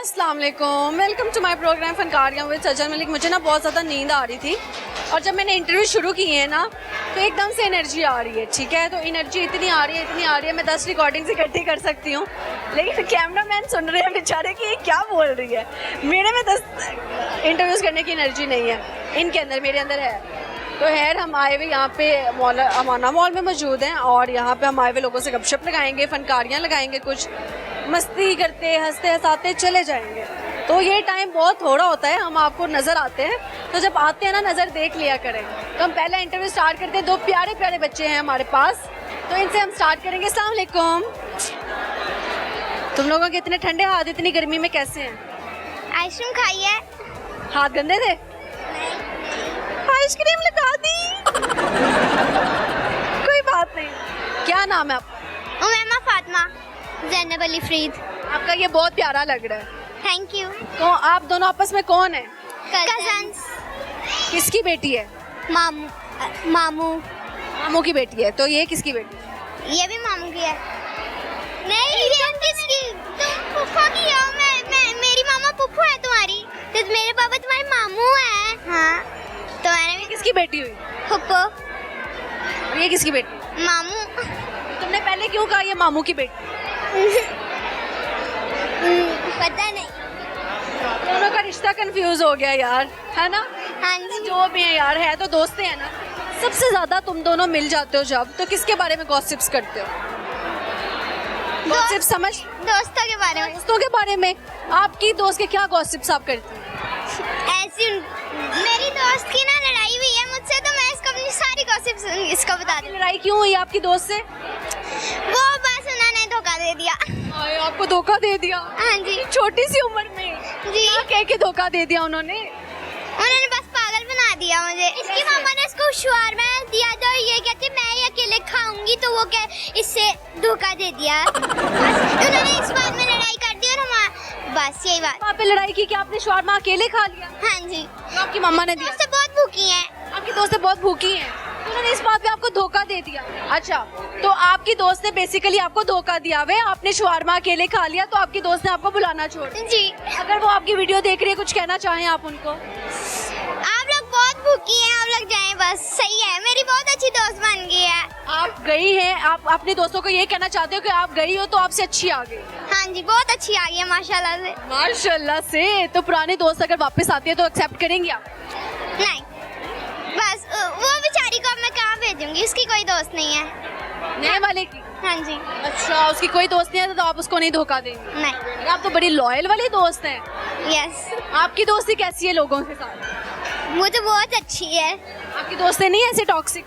अस्सलाम वालेकुम, welcome to my program Funkariyan with Sajal Malik. मुझे ना बहुत ज़्यादा नींद आ रही थी और जब मैंने इंटरव्यू शुरू किए हैं ना तो एकदम से एनर्जी आ रही है। ठीक है, तो एनर्जी इतनी आ रही है मैं 10 रिकॉर्डिंग्स इकट्ठी कर सकती हूँ, लेकिन कैमरा मैन सुन रहे हैं बेचारे कि ये क्या बोल रही है। मेरे में 10 इंटरव्यूज़ करने की एनर्जी नहीं है, इनके अंदर मेरे अंदर है। तो खैर हम आए हुए यहाँ पे मॉल अमाना मॉल में मौजूद हैं और यहाँ पे हम आए हुए लोगों से गपशप लगाएंगे, फनकारियाँ लगाएंगे, कुछ मस्ती करते हंसते हंसाते चले जाएंगे। तो ये टाइम बहुत थोड़ा होता है, हम आपको नज़र आते हैं, तो जब आते हैं ना नज़र देख लिया करें। तो हम पहला इंटरव्यू स्टार्ट करते हैं। 2 प्यारे प्यारे बच्चे हैं हमारे पास, तो इनसे हम स्टार्ट करेंगे। अस्सलाम वालेकुम। तुम लोगों के इतने ठंडे हाथ इतनी गर्मी में कैसे हैं? आइसक्रीम खाई है। हाथ गंदे थे? आइसक्रीम लगा दी। कोई बात नहीं। क्या नाम है आपका? उमैमा फातिमा ज़ैनब अली फरीद। आपका ये बहुत प्यारा लग रहा है। Thank you. तो आप दोनों आपस में कौन है? कजन्स। किसकी बेटी है? मामू। मामू। मामू की बेटी है। तो ये किसकी बेटी है? ये भी मामू की है। नहीं, ये किसकी? तुम फूफा की हो। मैं मेरी मामा फूफू है तुम्हारी, तो मेरे पापा तुम्हारे मामू हैं। हाँ, तो मैंने भी किसकी बेटी हुई? फूफो। और ये किसकी बेटी? मामू। तुमने पहले क्यों कहा ये मामू की बेटी? पता नहीं। दोनों का रिश्ता कंफ्यूज हो गया यार, है ना? हाँ जी। जो भी है यार, है तो दोस्त हैं ना। सबसे ज्यादा तुम दोनों मिल जाते हो जब, तो किसके बारे में गॉसिप्स करते हो? गॉसिप समझ? दोस्तों के बारे में। दोस्तों के बारे में। आपकी दोस्त के क्या गॉसिप्स आप करती हो? ऐसी मेरी दोस्त की ना लड़ाई हुई है मुझसे, तो मैं इसको अपनी सारी गॉसिप इसको बता दूँ। लड़ाई क्यों हुई आपकी दोस्त से? वो बस उन्होंने धोखा दे दिया। आए, आपको धोखा दे दिया? हाँ जी। छोटी सी उम्र में जी। क्या कह के धोखा दे दिया उन्होंने? उन्होंने बस पागल बना दिया मुझे। इसकी मामा ने इसको शवारमा दिया तो ये कहती मैं ही अकेले खाऊंगी, तो वो क्या इससे धोखा दे दिया। बस उन्होंने इस बात में लड़ाई कर दी और हम बस यही बात। वहाँ पे लड़ाई की कि आपने शवारमा अकेले खा लिया? हाँ जी। तो आपकी मम्मा ने दिया? दोस्त बहुत भूखी हैं। आपकी दोस्तें बहुत भूखी हैं, तो उन्होंने इस बात पे आपको धोखा दे दिया। अच्छा, तो आपकी दोस्त ने बेसिकली आपको धोखा दिया हुआ है, आपने शवारमा अकेले खा लिया, तो आपकी दोस्त ने आपको बुलाना छोड़ दिया। जी। अगर वो आपकी वीडियो देख रही है, कुछ कहना चाहें आप उनको? आप लोग बहुत भूखी हैं, आप लोग जाएं बस। सही है, मेरी बहुत अच्छी दोस्त बन गई है। आप गई हैं, आप अपने दोस्तों को ये कहना चाहते हो कि आप गई हो तो आपसे अच्छी आ गई? हाँ जी, बहुत अच्छी आ गई है माशाल्लाह से। माशाल्लाह से। तो पुराने दोस्त अगर वापस आती है तो एक्सेप्ट करेंगी आप? नहीं, बस वो बेचारी को अब मैं कहाँ भेजूंगी, उसकी कोई दोस्त नहीं है। नए वाले की? हाँ जी। अच्छा, उसकी कोई दोस्त नहीं है तो आप उसको नहीं धोखा देंगे? नहीं। आप तो बड़ी लॉयल वाली दोस्त हैं। यस। आपकी दोस्ती कैसी है लोगों के साथ? मुझे बहुत अच्छी है। आपकी दोस्तें नहीं ऐसे टॉक्सिक?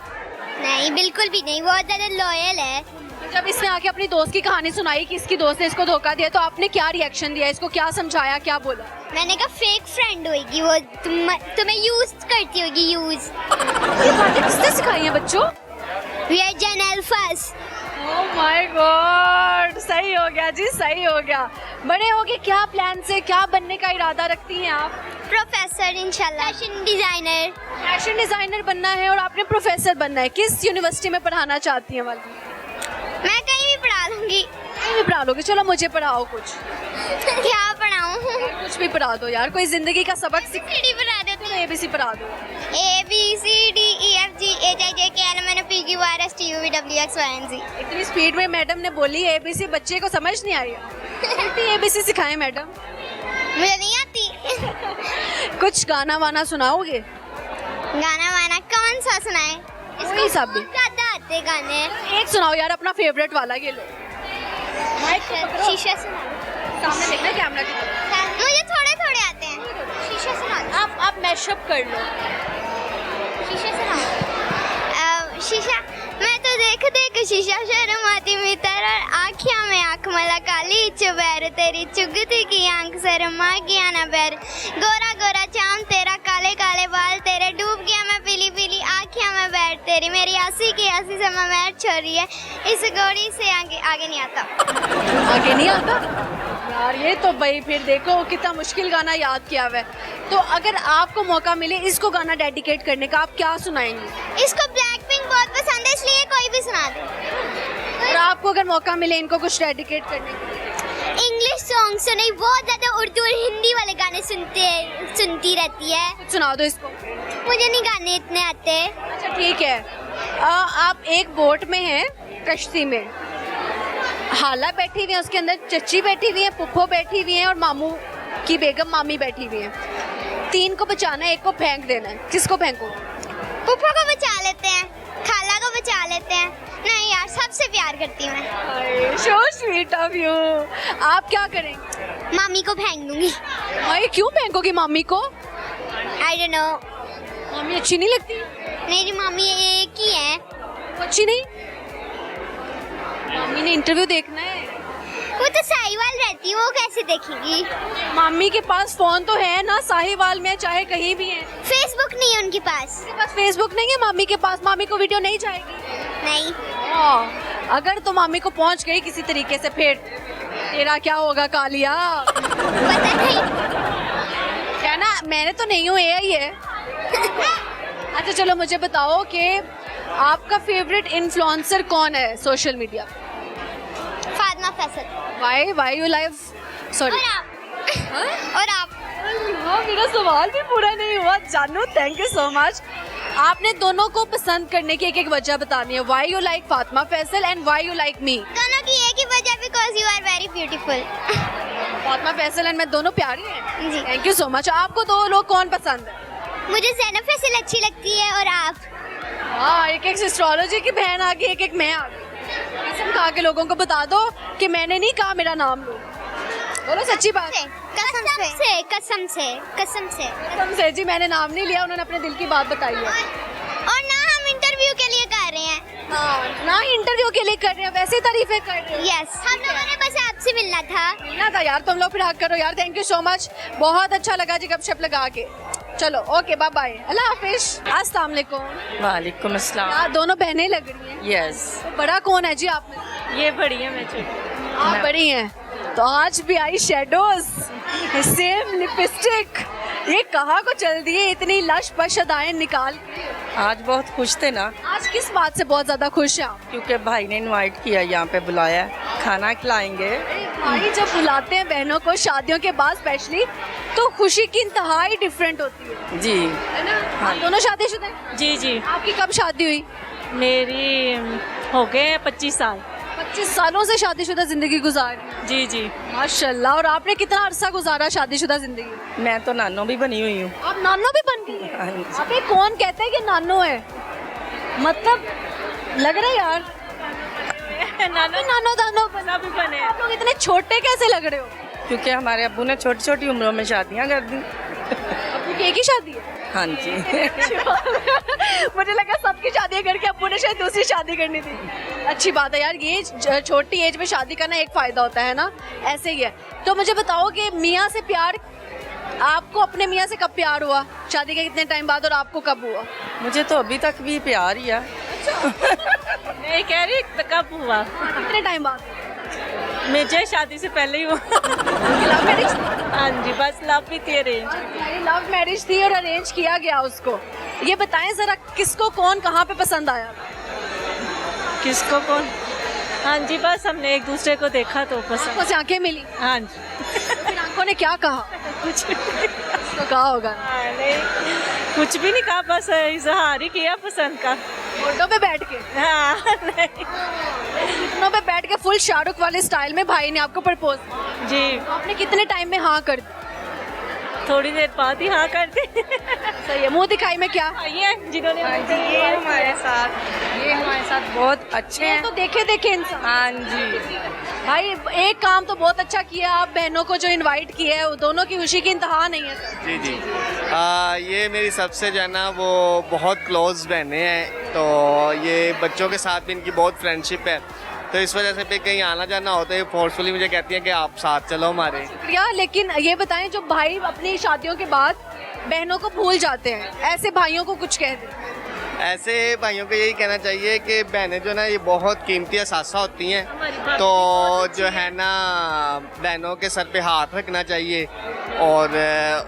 नहीं, बिल्कुल भी नहीं, बहुत ज्यादा लॉयल है। तो जब इसने आके अपनी दोस्त की कहानी सुनाई कि इसकी दोस्त ने इसको धोखा दिया, तो आपने क्या रिएक्शन दिया? इसको क्या समझाया, क्या बोला? मैंने कहा फेक फ्रेंड होगी वो, तुम्हें यूज करती होगी। यूज। ये बातें किसने सिखाई हैं बच्चों? We are gen alphas. Oh my god, सही हो गया जी, सही हो गया। बड़े होके क्या प्लान से क्या बनने का इरादा रखती हैं आप? प्रोफेसर इंशाल्लाह। Fashion designer. फैशन डिजाइनर बनना है और आपने प्रोफेसर बनना है। किस यूनिवर्सिटी में पढ़ाना चाहती हैं वाली? मैं कहीं भी पढ़ा दूंगी। कहीं भी पढ़ा लोगे? चलो मुझे पढ़ाओ कुछ। क्या पढ़ाऊँ? कुछ भी पढ़ा दो यार, कोई जिंदगी का सबक सिख। ABCD पढ़ा देती हूँ। ABC पढ़ा दो। ABCDEFGHIJKLMNOPQRSTUVWXYZ। इतनी स्पीड में मैडम ने बोली ABC, बच्चे को समझ नहीं आई? ABC सिखाएं मैडम। मुझे नहीं आती। कुछ गाना वाना सुनाओगे? गाना वाना कौन सा सुनाए? कोई सा भी। ज्यादा आते गाने। एक सुनाओ यार, अपना फेवरेट वाला। ये लो शीशा सुना। सामने देखना कैमरा की तरफ। मुझे थोड़े थोड़े आते हैं। शीशा सुना दो। आप मैशअप कर लो। शीशा सुना। शीशा। मैं तो देख देख शीशा शर्माती मितर और आँखियाँ में आँख मला काली चुबैर तेरी चुगती की आँख शर्मा गया ना बैर। गोरा गोरा चाम तेरा, काले काले बाल तेरे, डूब गया मैं पीली पीली आँखियाँ में बैठ तेरी। मेरी आसी की आसी से मैं मैट छोड़ी है, इस गोरी से आगे आगे नहीं आता। आगे नहीं आता यार, ये तो भाई फिर देखो कितना मुश्किल गाना याद किया हुआ है। तो अगर आपको मौका मिले इसको गाना डेडिकेट करने का, आप क्या सुनाएंगे? इसको ब्लैक पिंक बहुत पसंद है, इसलिए कोई भी सुना दे। और आपको अगर मौका मिले इनको कुछ डेडिकेट करने का? इंग्लिश सॉन्ग तो नहीं, बहुत ज्यादा उर्दू और हिंदी वाले गाने सुनती रहती है। कुछ सुना दो इसको। मुझे नहीं गाने इतने आते। अच्छा ठीक है, आप एक बोट में हैं, कश्ती में, हाला बैठी हुई है, उसके अंदर चच्ची बैठी हुई है, पुप्पो बैठी हुई है और मामू की बेगम मामी बैठी हुई है। 3 को बचाना है, 1 को फेंक देना है, किसको फेंको? पुप्पो को बचा लेते हैं, खाला को बचा लेते हैं। नहीं यार, सबसे प्यार करती हूँ मैं। So sweet of you. आप क्या करेंगे? मामी को फेंक दूंगी। भाई क्यों फेंकोगी मामी को? I don't know. मामी अच्छी नहीं लगती? मेरी मामी एक ही है। वो अच्छी नहीं? मामी ने इंटरव्यू देखना है। वो तो साहिवाल रहती है, वो कैसे देखेगी? मामी के पास फोन तो है ना, साहिवाल में चाहे कहीं भी है। फेसबुक नहीं है उनके पास। उसके पास फेसबुक नहीं है मामी के पास, मामी को वीडियो नहीं जाएगी। नहीं। अगर तो मामी को पहुंच गई किसी तरीके से, फिर तेरा क्या होगा कालिया? पता नहीं। कहना मैंने तो नहीं हूँ, AI है। अच्छा चलो मुझे बताओ कि आपका फेवरेट इन्फ्लुएंसर कौन है social media? Fatima Faisal. Why you live? Sorry. और आप? और आप? हाँ, मेरा सवाल भी पूरा नहीं हुआ। जानू, थैंक यू सो मच। आपने दोनों को पसंद करने की एक वजह बतानी है। Why you like Fatima Faisal and why you like me? दोनों की एक ही वजह, because you are very beautiful. Fatima Faisal and मैं दोनों प्यारी हैं। जी। Thank you so much. आपको 2 लोग कौन पसंद है? मुझे ज़ैनब फैसल अच्छी लगती है। और आप? हाँ, एक एस्ट्रोलॉजी की बहन आ गई, एक मैं आ गई। कसम खा के लोगों को बता दो कि मैंने नहीं कहा मेरा नाम लो। बोलो सच्ची बात। कसम से कसम से कसम से कसम से जी, मैंने नाम नहीं लिया, उन्होंने अपने दिल की बात बताई है। और ना हम इंटरव्यू के लिए कर रहे हैं। हाँ, ना इंटरव्यू के लिए कर रहे हैं, वैसे तारीफें कर रहे हैं। यस, हम लोगों ने बस आपसे मिलना था। मिलना था यार, तुम लोग फिर हक करो यार। थैंक यू सो मच, बहुत अच्छा लगा जी गपशप लगा के। चलो ओके, बाय बाय, अल्लाह हाफिज। अस्सलाम वालेकुम। वालेकुम अस्सलाम। यार दोनों बहनें लग रही हैं। यस, तो बड़ा कौन है जी आप में? ये बड़ी है, मैं छोटी। आप बड़ी हैं, तो आज भी आई शेडोज, सेम लिपस्टिक, ये कहाँ को चल दिए इतनी लश पश अदाएं निकाल के? आज बहुत खुश थे ना, आज किस बात से बहुत ज्यादा खुश हैं आप? क्योंकि भाई ने इनवाइट किया, यहाँ पे बुलाया, खाना खिलाएंगे। भाई जब बुलाते हैं बहनों को शादियों के बाद स्पेशली, तो खुशी की इंतहा ही डिफरेंट होती है। जी है ना? हाँ। आप दोनों शादीशुदा हैं? जी जी, आपकी कब शादी हुई? मेरी हो गए 25 साल। 25 सालों से शादीशुदा जिंदगी गुजारी। जी जी, माशाल्लाह। और आपने कितना अरसा गुजारा शादीशुदा जिंदगी? मैं तो नानो भी बनी हुई हूँ। आप नानो भी बन गई? हाँ जी। अबे कौन कहता है कि नानो है? मतलब लग रहा है यार नानो नानो दानो बना। सब बने। आप लोग इतने छोटे कैसे लग रहे हो? क्योंकि हमारे अब्बू ने छोटी छोटी उम्रों में शादियाँ कर दी। अब्बू की एक ही शादी है? हाँ जी। मुझे लगा सबकी शादी करके अब्बू ने शायद दूसरी शादी करनी थी। अच्छी बात है यार, ये छोटी एज में शादी करना एक फायदा होता है ना, ऐसे ही है। तो मुझे बताओ कि मियाँ से प्यार, आपको अपने मियाँ से कब प्यार हुआ? शादी के कितने टाइम बाद? और आपको कब हुआ? मुझे तो अभी तक भी प्यार ही है। मैं कह रही कब हुआ? कितने टाइम बाद? मुझे शादी से पहले ही हुआ। Love marriage? हाँ जी, बस लव भी थी अरेंज। लव मैरिज थी और अरेंज किया गया उसको। ये बताएं जरा, किसको कौन कहाँ पे पसंद आया? किसको कौन? हाँ जी, बस हमने एक दूसरे को देखा तो आंखों पसंद। से आंखें मिली, हाँ जी। फिर आंखों ने क्या कहा? कुछ तो कहा होगा कुछ भी नहीं कहा, बस इजहार ही किया पसंद का। फोटो पे बैठ के, हाँ नहीं। घुटनों पे बैठ के फुल शाहरुख वाले स्टाइल में भाई ने आपको प्रपोज। जी, आपने कितने टाइम में हाँ कर दी? थोड़ी देर बाद ही हाँ कर दी। सही है। मुंह दिखाई में क्या? ये जिन्होंने ये हमारे साथ बहुत अच्छे ये हैं। तो देखे देखे इंसान। हाँ जी। भाई एक काम तो बहुत अच्छा किया आप, बहनों को जो इनवाइट किया है, वो दोनों की खुशी की इंतहा नहीं है। जी जी, ये मेरी सबसे जो है ना वो बहुत क्लोज बहनें हैं, तो ये बच्चों के साथ भी इनकी बहुत फ्रेंडशिप है, तो इस वजह से पे कहीं आना जाना होता है फोर्सफुली मुझे कहती हैं कि आप साथ चलो हमारे। शुक्रिया। लेकिन ये बताएं, जो भाई अपनी शादियों के बाद बहनों को भूल जाते हैं, ऐसे भाइयों को कुछ कह दें? ऐसे भाइयों को यही कहना चाहिए कि बहनें जो ना ये बहुत कीमती असासा होती हैं, तो जो है ना बहनों के सर पे हाथ रखना चाहिए और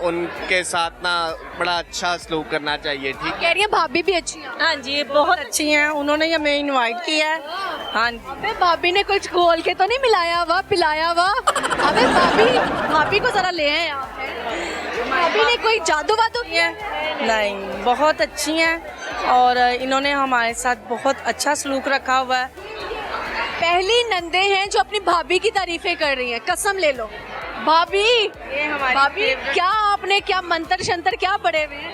उनके साथ ना बड़ा अच्छा सलूक करना चाहिए, ठीक है। कह रही है भाभी भी अच्छी है। हाँ जी, बहुत अच्छी हैं, उन्होंने ही हमें इनवाइट किया है। हाँ जी। अबे भाभी ने कुछ खोल के तो नहीं मिलाया हुआ पिलाया हुआ? अबे भाभी को जरा ले आए यहाँ पे। भाभी ने कोई जादू वादू किया है? नहीं, बहुत अच्छी हैं और इन्होंने हमारे साथ बहुत अच्छा सलूक रखा हुआ है। पहली नंदे हैं जो अपनी भाभी की तारीफें कर रही हैं, कसम ले लो। भाभी ये हमारी भाभी favorite- क्या आपने क्या मंत्र शंतर क्या पढ़े हुए हैं?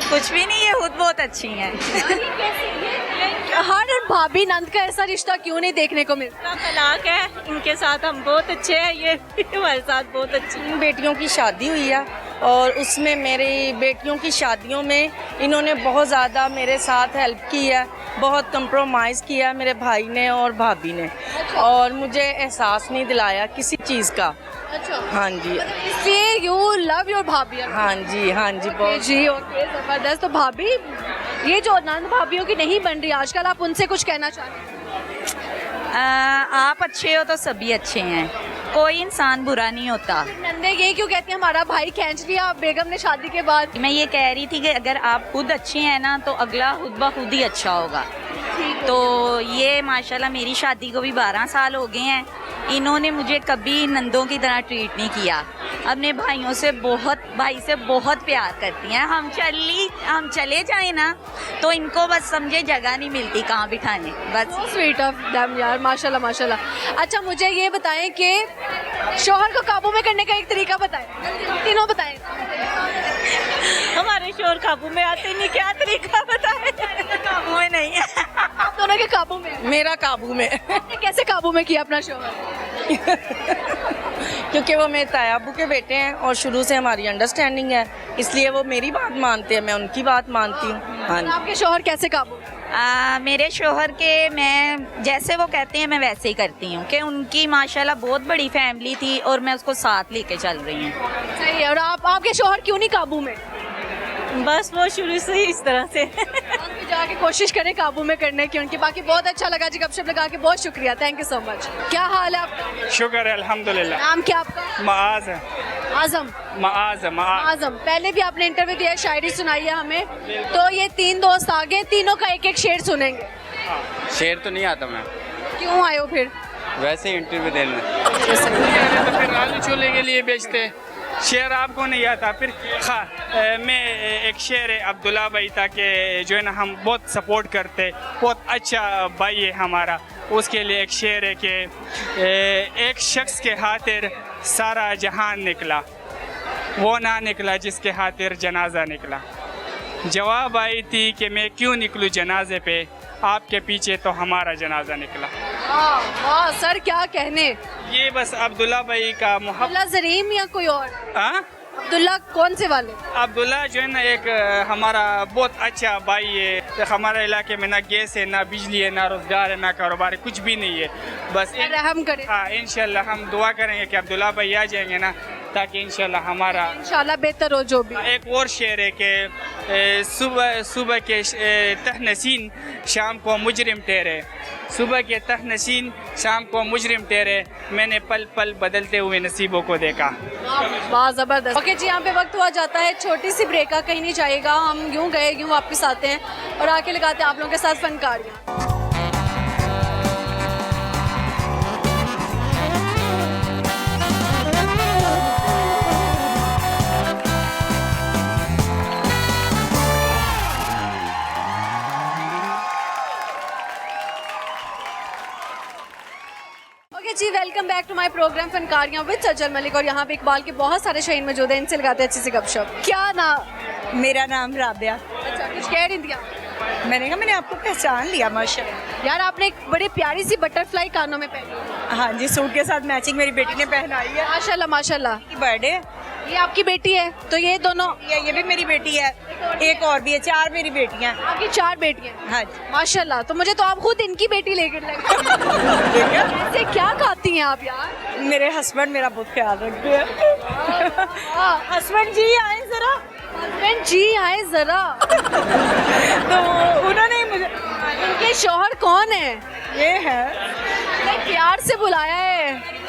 कुछ भी नहीं, ये खुद बहुत अच्छी हैं। हर भाभी नंद का ऐसा रिश्ता क्यों नहीं देखने को मिलता? तलाक है, इनके साथ हम बहुत अच्छे हैं, ये हमारे साथ बहुत अच्छी हैं। इन बेटियों की शादी हुई है और उसमें मेरी बेटियों की शादियों में इन्होंने बहुत ज़्यादा मेरे साथ हेल्प की है, बहुत कंप्रोमाइज़ किया मेरे भाई ने और भाभी ने, और मुझे एहसास नहीं दिलाया किसी चीज़ का। अच्छा, हाँ जी, इसलिए यू लव योर भाभी। हाँ जी, हाँ जी, ओके बहुत। जी, ओके, जबरदस्त। तो भाभी ये जो नंद भाभियों की नहीं बन रही आजकल, आप उनसे कुछ कहना चाहते हैं? आप अच्छे हो तो सभी अच्छे हैं, कोई इंसान बुरा नहीं होता। नंदे ये क्यों कहती है हमारा भाई खींच लिया बेगम ने शादी के बाद? मैं ये कह रही थी कि अगर आप खुद अच्छे हैं ना तो अगला खुद ब खुद ही अच्छा होगा। तो ये माशाल्लाह मेरी शादी को भी 12 साल हो गए हैं, इन्होंने मुझे कभी नंदों की तरह ट्रीट नहीं किया। अपने भाई से बहुत प्यार करती हैं। हम चले जाएं ना तो इनको बस समझे जगह नहीं मिलती कहाँ बिठाने, बस। स्वीट ऑफ देम यार, माशाल्लाह माशाल्लाह। अच्छा, मुझे ये बताएं कि शोहर को काबू में करने का एक तरीका बताएं, तीनों बताएं। हमारे शोर काबू में आते नहीं, क्या तरीका बताए? काबू में नहीं है। आप दोनों के काबू में? मेरा काबू में आपने कैसे काबू में किया अपना शोहर? क्योंकि वो मेरे तायाबू के बेटे हैं और शुरू से हमारी अंडरस्टैंडिंग है, इसलिए वो मेरी बात मानते हैं, मैं उनकी बात मानती हूँ। हाँ और जी। आपके शोहर कैसे काबू? मेरे शोहर के मैं जैसे वो कहते हैं मैं वैसे ही करती हूँ, कि उनकी माशाल्लाह बहुत बड़ी फैमिली थी और मैं उसको साथ लेके चल रही हूँ। सही है। और आपके शोहर क्यों नहीं काबू में? बस वो शुरू से ही इस तरह से। भी जाके कोशिश करें काबू में करने की उनकी। बाकी बहुत अच्छा लगा जी, गपशप लगा के बहुत शुक्रिया, थैंक यू सो मच। क्या हाल है आपका? शुक्र है अल्हम्दुलिल्लाह। नाम क्या आपका? माज है, आजम। माज है, माज। आजम, पहले भी आपने इंटरव्यू दिया, शायरी सुनाई है हमें, तो ये 3 दोस्त आ गए, तीनों का एक एक शेर सुनेंगे। शेर तो नहीं आता मैं, क्यों आए हो फिर? वैसे ही इंटरव्यू देने। तो फिर आलू छोले के लिए बेचते, शेर आपको नहीं आता। फिर मैं एक शेर है अब्दुल्ला भाई था कि जो है ना हम बहुत सपोर्ट करते, बहुत अच्छा भाई है हमारा, उसके लिए एक शेर है कि एक शख्स के खातिर सारा जहान निकला, वो ना निकला जिसके खातिर जनाजा निकला। जवाब आई थी कि मैं क्यों निकलूँ जनाजे पे, आपके पीछे तो हमारा जनाजा निकला। वाह वाह सर, क्या कहने। ये बस अब्दुल्ला भाई का मोहब्बत। अब्दुल्ला जरीम या कोई और? हाँ, अब्दुल्ला कौन से वाले? अब्दुल्ला जो है ना एक हमारा बहुत अच्छा भाई है। तो हमारे इलाके में ना गैस है, ना बिजली है, ना रोजगार है, ना कारोबार है, कुछ भी नहीं है। बस रहम करे। हाँ, इंशाल्लाह हम दुआ करेंगे कि अब्दुल्ला भाई आ जाएंगे ना, ताकि इंशाल्लाह हमारा इंशाल्लाह बेहतर हो जो भी। एक और शेर है कि सुबह के तहनसीन शाम को मुजरिम ठहरे, सुबह के तहनसीन शाम को मुजरिम ठहरे, मैंने पल पल बदलते हुए नसीबों को देखा। वाह जबरदस्त। ओके जी, यहाँ पे वक्त हुआ जाता है छोटी सी ब्रेक का, कहीं नहीं जाएगा, हम यूँ गए यूँ वापस आते हैं और आके लगाते हैं आप लोगों के साथ फनकारियाँ। ओके जी, welcome back to my program Funkariyan with Sajal Malik. और यहाँ पे इकबाल के बहुत सारे शाहीन मौजूद हैं, इनसे लगाते हैं अच्छी सी गपशप। क्या नाम? मेरा नाम राबिया। अच्छा, कुछ कह रही थी आप? मैंने कहा मैंने आपको पहचान लिया माशाल्लाह। यार आपने एक बड़ी प्यारी सी बटरफ्लाई कानों में पहनी। हाँ जी, सूट के साथ मैचिंग मेरी बेटी ने पहनाई है। माशाल्लाह माशाल्लाह। बर्थडे ये आपकी बेटी है, तो ये दोनों? ये भी मेरी बेटी है, एक और भी है, 4 मेरी बेटियां। आपकी 4 बेटियां? हाँ जी। माशाल्लाह। तो मुझे तो आप खुद इनकी बेटी लेकर लगे। ऐसे क्या खाती हैं आप यार? मेरे हस्बैंड मेरा बहुत ख्याल रखते हैं। हस्बैंड जी आए जरा। हस्बैंड जी आए जरा। तो उन्होंने मुझे, इनके शौहर कौन है? ये है, इतने प्यार से बुलाया है।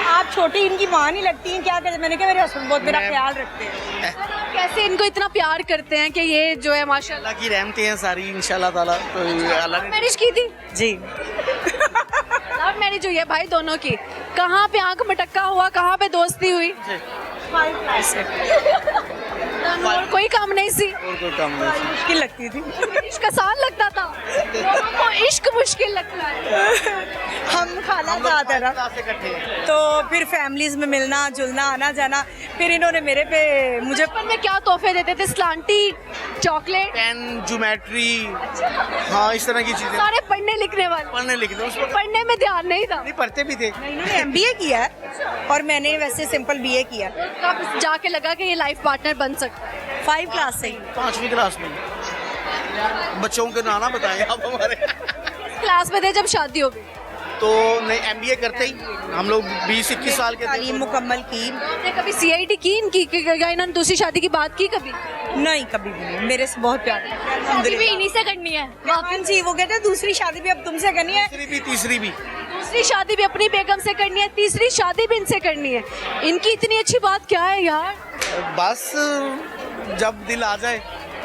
आप बहुत छोटी, इनकी माँ नहीं लगती हैं, क्या करें। मैंने कहा मेरे हस्बैंड बहुत मेरा ख्याल रखते हैं। कैसे इनको इतना प्यार करते हैं कि ये जो है माशाल्लाह। अल्लाह की रहमतें हैं सारी इंशाल्लाह ताला। तो अल्लाह ने मैरिज की थी, जी लव मैरिज हुई है भाई दोनों की। कहाँ पे आंख मटक्का हुआ, कहाँ पे दोस्ती हुई? और कोई काम नहीं सी, और कोई काम नहीं। मुश्किल लगती थी। इश्क आसान लगता था, लोगों को इश्क मुश्किल लगता है। हम खाना खाते हैं ना, तो फिर फैमिलीज में मिलना जुलना आना जाना, फिर इन्होंने मेरे पे मुझे बचपन में क्या तोहफे देते थे? स्लांटी, चॉकलेट, पेन, ज्योमेट्री, हाँ इस तरह की चीजें। सारे पढ़ने लिखने वाले। पढ़ने लिखने उसमें पढ़ने में ध्यान नहीं था। नहीं पढ़ते भी थे। इन्होंने MBA किया है और मैंने वैसे सिंपल BA किया। कब जाके लगा कि ये लाइफ पार्टनर बन सकता है? 5 क्लास से ही। 5वीं क्लास में। बच्चों के नाना बताएं आप हमारे। क्लास में थे जब शादी हो गई। तो नहीं MBA करते ही हम लोग 20-21 साल के थे। तालीम मुकम्मल की आपने कभी CIT की इनकी इन्होंने दूसरी शादी की बात की कभी? नहीं, कभी भी नहीं। मेरे से बहुत प्यार है। शादी भी इन्हीं से करनी है। हाँ जी, वो कहते हैं दूसरी शादी भी अब तुमसे करनी है। तीसरी भी दूसरी शादी भी अपनी बेगम से करनी है, तीसरी शादी भी इनसे करनी है। इनकी इतनी अच्छी बात क्या है यार? बस जब दिल आ जाए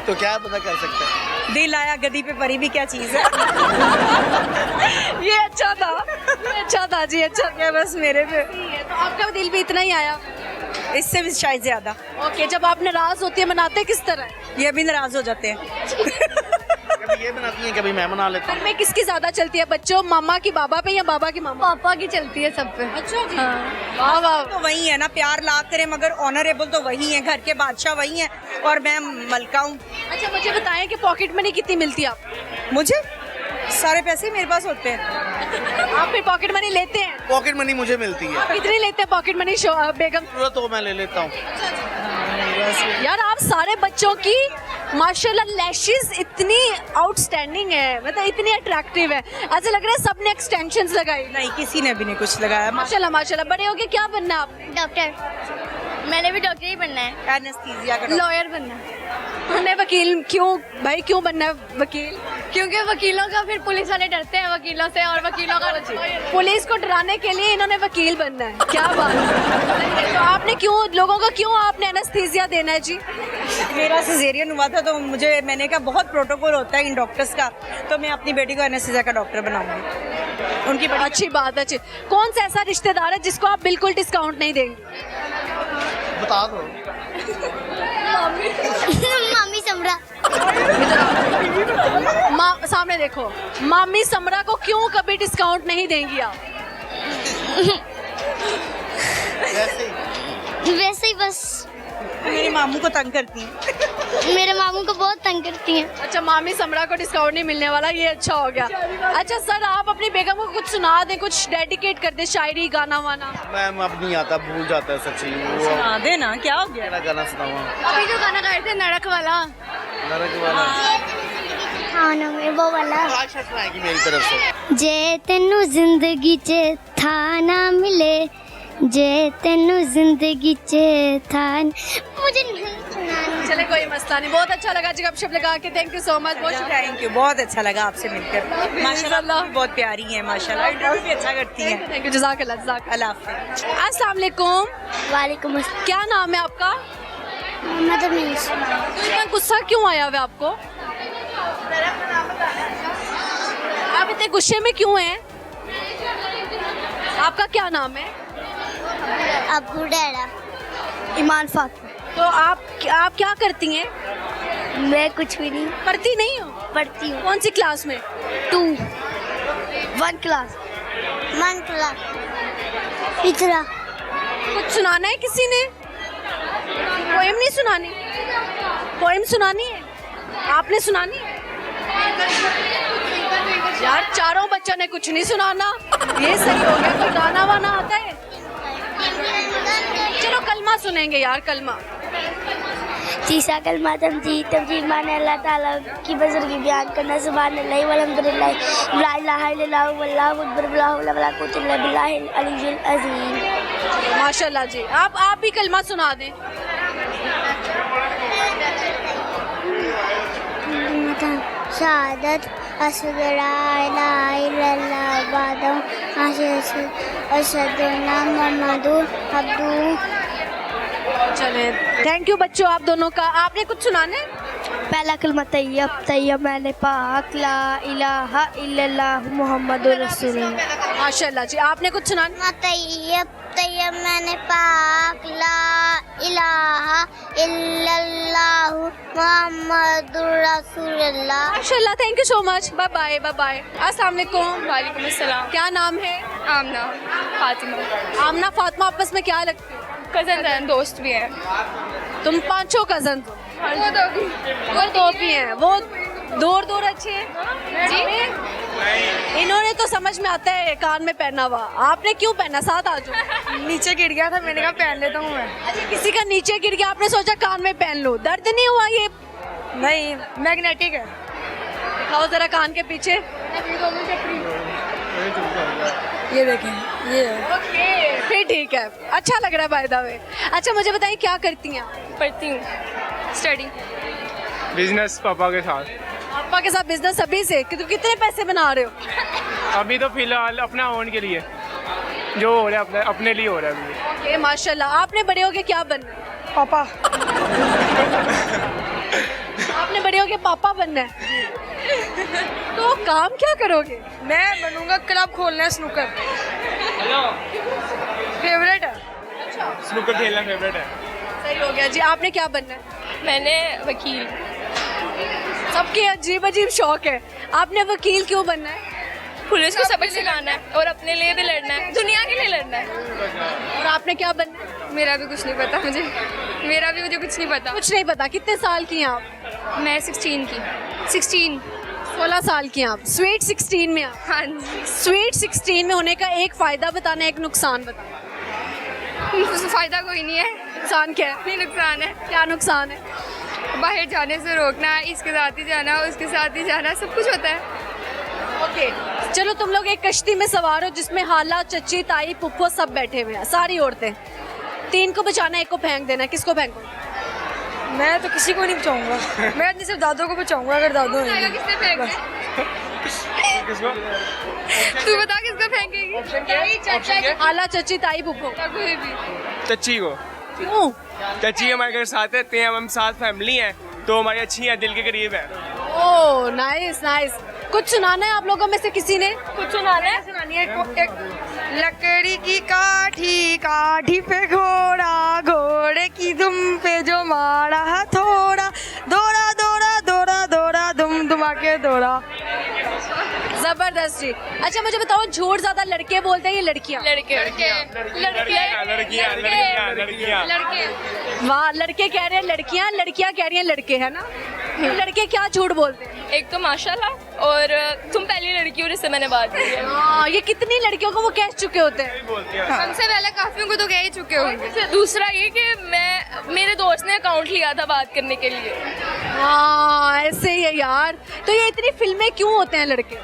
तो क्या पता कर सकते हैं। दिल आया गदी पे परी भी क्या चीज है। ये अच्छा था, ये अच्छा था जी, अच्छा क्या बस मेरे पे, तो आपका दिल भी इतना ही आया? इससे भी शायद ज्यादा। ओके, जब आप नाराज होती है मनाते किस तरह? ये भी नाराज हो जाते हैं। कभी ये बनाती हैं, कभी मैं बना लेता हूँ। घर में किसकी ज्यादा चलती है? बच्चों मामा की बाबा पे या बाबा की मामा? पापा की चलती है सब पे। अच्छा जी। वाह वाह। तो वही है ना, प्यार लाख करें मगर ऑनरेबल तो वही है, घर के बादशाह वही हैं और मैं मलका हूँ। अच्छा मुझे बताएं कि पॉकेट मनी कितनी मिलती है आपको? मुझे सारे पैसे मेरे पास होते हैं। आप फिर पॉकेट मनी लेते हैं? पॉकेट मनी मुझे मिलती है, कितनी लेते हैं पॉकेट मनी बेगम? जरूरत हो मैं ले लेता हूँ। यार आप सारे बच्चों की माशाल्लाह लैशेस इतनी आउटस्टैंडिंग है, मतलब इतनी अट्रैक्टिव है, ऐसा लग रहा है सबने एक्सटेंशंस लगाई। नहीं, किसी ने भी नहीं कुछ लगाया। माशाल्लाह माशाल्लाह। बड़े होके क्या बनना है आपने? डॉक्टर। मैंने भी डॉक्टर ही बनना है। एनेस्थीसिया का लॉयर बनना है। उन्हें वकील क्यों भाई, क्यों बनना है वकील? क्योंकि वकीलों का फिर पुलिस वाले डरते हैं वकीलों से, और वकीलों का पुलिस को डराने के लिए इन्होंने वकील बनना है। क्या बात है। तो आपने क्यों लोगों को क्यों आपने एनेस्थीसिया देना है जी? मेरा सिजेरियन हुआ था तो मैंने कहा बहुत प्रोटोकॉल होता है इन डॉक्टर्स का, तो मैं अपनी बेटी को एनेस्थीसिया का डॉक्टर बनाऊंगी। उनकी बड़ी अच्छी बात है। कौन सा ऐसा रिश्तेदार है जिसको आप बिल्कुल डिस्काउंट नहीं देंगे? बता दो। मामी समरा। सामने देखो, मामी समरा को क्यों कभी डिस्काउंट नहीं देंगी आप? वैसे ही बस मेरे मामू को तंग करती है। मेरे मामू को बहुत तंग करती हैं। अच्छा, मामी समरा को डिस्काउंट नहीं मिलने वाला, ये अच्छा हो गया। अच्छा सर, आप अपनी बेगम को कुछ सुना दें, कुछ डेडिकेट कर दे, शायरी गाना वाना। मैम अब नहीं आता, भूल जाता है सच्ची। वो हाँ देना, क्या हो गया? मेरा गाना सुनावा, अभी जो गाना गाए थे नरक वाला, नरक वाला। हाँ ना मैं वो वाला। आशा सुनाएगी मेरी तरफ से। जे तेनू जिंदगी च था ना मिले, जे तेनू जिंदगी च था मुझे नहीं सुनाना। चले कोई मसला नहीं, बहुत अच्छा लगा जी गपशप लगा के। थैंक यू सो मच, बहुत शुक्रिया। थैंक यू, बहुत अच्छा लगा आपसे मिलकर। माशाल्लाह आप भी बहुत प्यारी हैं, माशाल्लाह इंटरव्यू भी अच्छा करती हैं। थैंक यू, जज़ाकल्लाह जज़ाकल्लाह। अल्लाह हाफ़िज़। अस्सलाम वालेकुम, वालेकुम अस्सलाम। क्या नाम है आपका? मोहम्मद अमीस। तो इतना गुस्सा क्यों आया हुआ है आपको? आप इतने गुस्से में क्यों हैं? आपका क्या नाम है? अबू डैडा। ईमान फातिमा। तो आप क्या करती हैं? मैं कुछ भी नहीं पढ़ती नहीं हो? पढ़ती हूँ। कौन सी क्लास में? 2 1 क्लास 1 क्लास पिछड़ा। कुछ सुनाना है किसी ने? पोएम नहीं सुनानी? पोएम सुनानी है? आपने सुनानी है? यार चारों बच्चों ने कुछ नहीं सुनाना, ये सही हो गया। कोई गाना वाना आता है? चलो कलमा सुनेंगे यार, कलमा। तीसरा कलमा तमजीद माने अल्लाह ताला की बुजुर्गी बयान करना, सुभान अल्लाह वल्हम्दुलिल्लाह ला इलाहा इल्लल्लाह वल्लाहु अकबर वला हौला वला कुव्वता इल्ला बिल्लाहिल अलिय्यिल अज़ीम। माशाल्लाह जी, आप भी कलमा सुना दें। शहादत अशहदु ला इलाहा इल्लल्लाह वहदहु अशहदु अन्ना मुहम्मदुर अब्दुहु। चले, थैंक यू बच्चों आप दोनों का। आपने कुछ सुनाना है? पहला कलमा तैयब मैंने पाक ला इलाहा इल्लल्लाह मुहम्मदुर रसूलुल्लाह। माशाल्लाह जी। आपने कुछ सुनाना? तैयब मैंने पाक ला इलाहा इल्लल्लाह मुहम्मदुर रसूलुल्लाह। माशाल्लाह, thank you so much. Bye bye bye bye. अस्सलाम वालेकुम। वालेकुम अस्सलाम। क्या नाम है? आमना फातिमा। आमना फातिमा, आपस में क्या लगती हो? कज़न हैं, दोस्त भी हैं। तुम 5 कजन हो? वो दो भी। वो 2 भी हैं। वो दूर अच्छे हैं जी। इन्होंने तो समझ में आता है कान में पहना हुआ, आपने क्यों पहना? साथ आ जाओ। नीचे गिर गया था, मैंने कहा पहन लेता हूँ मैं। अच्छा, किसी का नीचे गिर गया, आपने सोचा कान में पहन लो। दर्द नहीं हुआ? ये नहीं, मैग्नेटिक है। दिखाओ जरा कान के पीछे। ये देखें, ये है। ओके, फिर ठीक है, अच्छा लग रहा है बाय द वे। अच्छा मुझे बताइए क्या करती हैं आप? पढ़ती हूँ, स्टडी। बिजनेस पापा के साथ। पापा के साथ बिजनेस अभी से? कितने पैसे बना रहे हो? अभी तो फिलहाल अपना ओन के लिए जो हो रहा है अपने लिए हो रहा है अभी। ओके माशाल्लाह। आपने बड़े होके क्या बनना है? पापा। आपने बड़े होके पापा बनना है? तो काम क्या करोगे? मैं बनूंगा, क्लब खोलना है स्नूकर। फेवरेट है। स्नूकर खेलना फेवरेट है। सही हो गया जी। आपने क्या बनना है? मैंने वकील। सबके अजीब अजीब शौक है। आपने वकील क्यों बनना है? पुलिस को सबक सिखाना है और अपने लिए भी लड़ना है, दुनिया के लिए लड़ना है। और आपने क्या बनना है? मेरा भी कुछ नहीं पता मुझे, मुझे कुछ नहीं पता। कुछ नहीं पता। कितने साल की हैं आप? मैं 16 की। 16। 16 साल की हैं आप। स्वीट 16 में आप? हाँ जी। स्वीट 16 में होने का एक फायदा बताना, एक नुकसान बताना। फायदा कोई नहीं है। नुकसान क्या है? नहीं, नुकसान है। क्या नुकसान है? बाहर जाने से रोकना, इसके साथ ही जाना, उसके साथ ही जाना, सब कुछ होता है। ओके चलो, तुम लोग एक कश्ती में सवार हो जिसमें हाला, चच्ची, ताई, पुप्पो सब बैठे हुए हैं, सारी औरतें। 3 को बचाना, 1 को फेंक देना, किसको फेंको? मैं तो किसी को नहीं बचाऊंगा। मैं अपने सिर्फ दादों को बचाऊंगा, अगर दादू बताएगा किसने फेंकना है? तू बता किसको फेंकेगी? हाला, चच्ची, ताई, पुप्पो। कोई भी। चच्ची को। क्यों? चच्ची हमारे घर साथ रहते हैं, हम 7 फैमिली हैं, तो हमारी अच्छी है, दिल के करीब है। Oh nice nice. कुछ सुनाना है आप लोगों में से किसी ने? कुछ सुनाना है? सुनानी है एक। लकड़ी की काठी, काठी पे घोड़ा, घोड़े की दुम पे जो मारा हथौड़ा, दौड़ा दौड़ा दौड़ा दौड़ा दुम दुमा के दौड़ा। जबरदस्त जी। अच्छा मुझे बताओ, झूठ ज्यादा लड़के बोलते हैं या लड़कियां? लड़के। वाह, लड़के कह रहे हैं लड़कियां, लड़कियां कह रही हैं लड़के, है ना? तो लड़के क्या झूठ बोलते हैं? एक तो माशाल्लाह, और तुम पहली लड़की हो जिससे मैंने बात की है। हाँ, ये कितनी लड़कियों को वो कह चुके होते हैं? हमसे पहले काफियों को तो कह ही चुके होंगे। दूसरा ये कि मेरे दोस्त ने अकाउंट लिया था बात करने के लिए। हाँ ऐसे ही है यार। तो ये इतनी फिल्में क्यों होते हैं लड़के?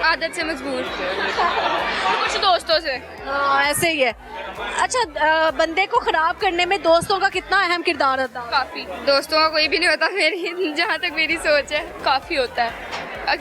आदत से मजबूर, कुछ दोस्तों से। हाँ ऐसे ही है। अच्छा बंदे को खराब करने में दोस्तों का कितना अहम किरदार होता है? काफी। दोस्तों का कोई भी नहीं होता, मेरी जहाँ तक मेरी सोच है काफी होता है,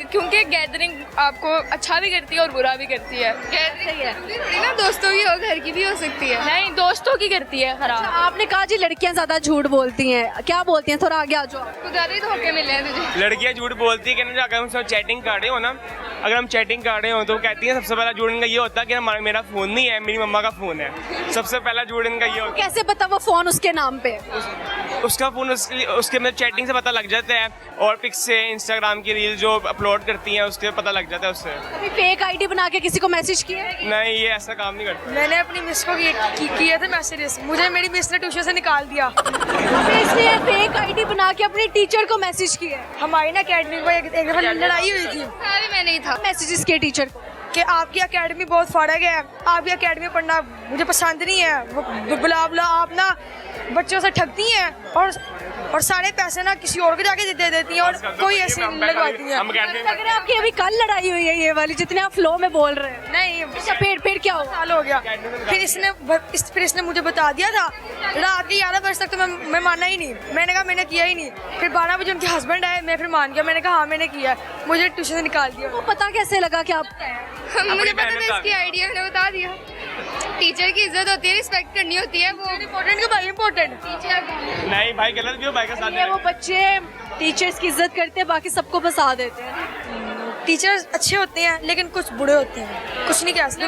क्योंकि गैदरिंग आपको अच्छा भी करती है और बुरा भी करती है। गैदरिंग ना दोस्तों की हो, घर की भी हो सकती है। नहीं, दोस्तों की करती है खराब। अच्छा, आपने कहा जी लड़कियां ज्यादा झूठ बोलती हैं, क्या बोलती हैं? थोड़ा आगे आ जाओ। कुछ ज्यादा ही धोखे मिले हैं तुझे। लड़कियां झूठ बोलती है कि अगर हम सब चैटिंग कर रहे हो ना, अगर हम चैटिंग कर रहे हो तो कहती है सबसे पहला झूठ इनका ये होता है कि हमारा मेरा फ़ोन नहीं है, मेरी मम्मा का फ़ोन है। सबसे पहला झूठ इनका ये होता है। कैसे पता वो फोन उसके नाम पे? उसका फ़ोन उसके में चैटिंग से पता लग जाता है, और पिक्स से इंस्टाग्राम की रील जो अपलोड करती हैं उसके पता लग जाता है उससे। कभी फेक आईडी बना के किसी को मैसेज किया है? नहीं, ये ऐसा काम नहीं करता। मैंने अपनी मिस को किए थे मैसेजेस, मुझे मेरी मिस ने ट्यूशन से निकाल दिया। इसने फेक आईडी बना के अपने टीचर को मैसेज किया है? हमारी ना अकेडमी में एक दफा लड़ाई हुई थी। भी मैं नहीं था। मैसेजेस किए टीचर को कि आपकी एकेडमी बहुत फर्क है, आपकी एकेडमी पढ़ना मुझे पसंद नहीं है, बुला बुला आप ना बच्चों से ठगती हैं और सारे पैसे ना किसी और को जाके दे देती हैं और कोई ऐसे लगवाती है। हम कहते लग रहा है आपकी अभी कल लड़ाई हुई है ये वाली, जितने आप फ्लो में बोल रहे हैं। नहीं अच्छा फिर क्या हुआ? साल हो गया। फिर इसने मुझे बता दिया था रात के 11 बजे तक, तो मैं माना ही नहीं। मैंने कहा मैंने किया ही नहीं। फिर 12 बजे उनके हस्बैंड आए, मैं फिर मान गया। मैंने कहा हाँ मैंने किया। मुझे ट्यूशन से निकाल दिया। तो पता कैसे लगा कि आप मुझे पता था इसकी आइडिया, मैंने बता दिया। टीचर की इज्जत होती है, रिस्पेक्ट करनी होती है। वो इम्पोर्टेंट क्यों भाई? इम्पोर्टेंट टीचर नहीं भाई गलत भी हो, भाई का साथ ये वो बच्चे टीचर्स की इज्जत करते हैं, बाकी सबको बसा देते हैं। टीचर्स अच्छे होते हैं लेकिन कुछ बुरे होते हैं, कुछ नहीं कह सकते।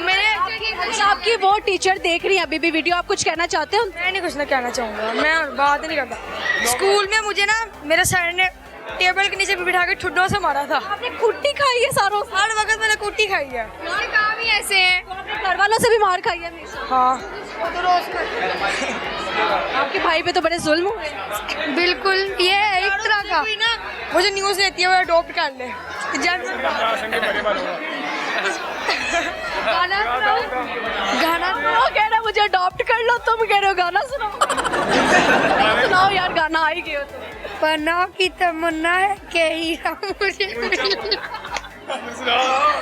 अच्छा, आपकी वो टीचर देख रही है अभी भी वीडियो, आप कुछ कहना चाहते हो? मैं नहीं कुछ ना कहना चाहूँगा, मैं बात नहीं करता। स्कूल में मुझे ना मेरे सर ने टेबल के नीचे बिठा के ठुड्डों से मारा था। आपने कुट्टी खाई है सारों से? हर वक्त मैंने कुट्टी खाई है। मेरे काम ही ऐसे हैं। घर वालों से भी मार खाई है हमेशा? हाँ आपके भाई पे तो बड़े जुल्म हुए। बिल्कुल, ये है एक तरह का। वो जो न्यूज़ लेती है वो अडॉप्ट कर ले। गाना वो कह रहा है मुझे अडॉप्ट कर लो, तुम कह रहे हो गाना सुनाओ। सुनाओ यार, गाना आ ही गए हो तुम। पन्ना की तमन्ना है कि हीरा मुझे